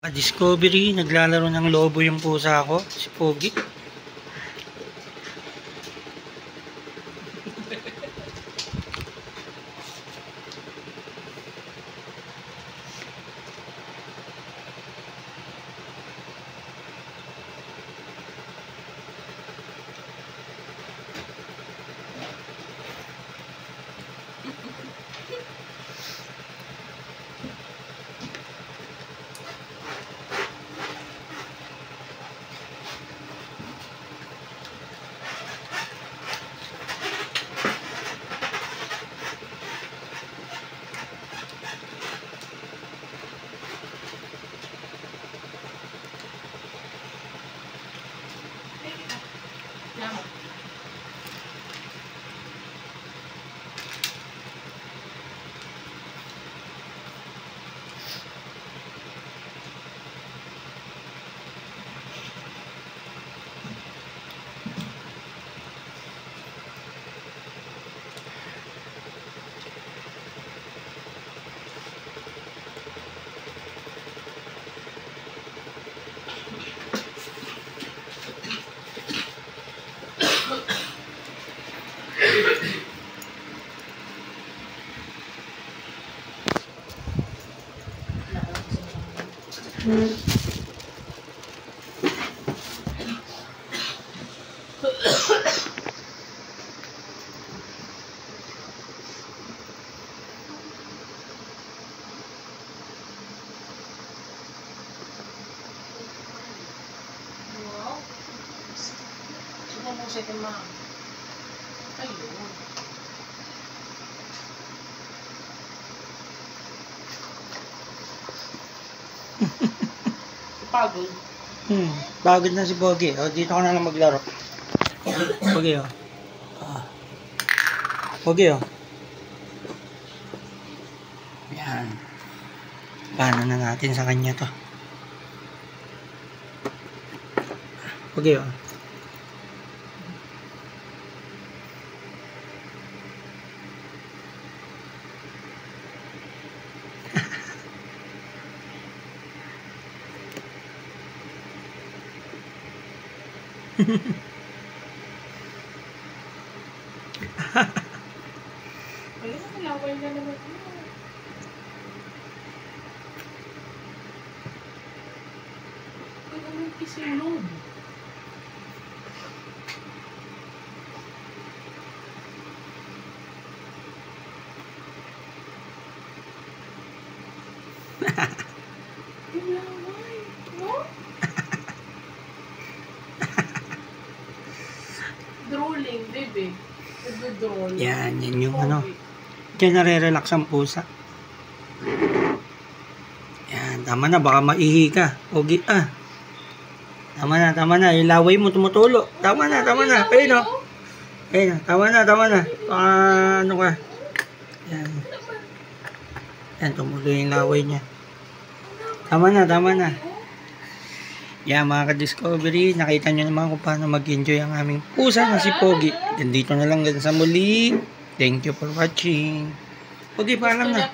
Discovery, naglalaro ng lobo yung pusa ko, si Pogi. Sa tema. Ayun. Pagod. Pagod na si Pogi. O, dito ka na lang maglaro. Pogi, o. Pogi, o. Yan. Paano na natin sa kanya to? Pogi, o. Wala na, laway na naman yun. Kung anong kisilog. Yung laway, no? Drooling, baby. Nagdo-drooling. Yan yung ano. Diyan nare-relax ang pusa. Yan, tama na. Baka maihi ka. Pogi, Tama na. Yung laway mo tumutulo. Tama na. Ayun, o. Ayun, tama na. Ano ka? Yan. Yan, tumulo yung laway niya. Tama na. Yan mga ka-discovery, nakita nyo naman kung paano mag-enjoy ang aming pusa na si Pogi. Dito na lang sa muli. Thank you for watching. Pogi, paalam na.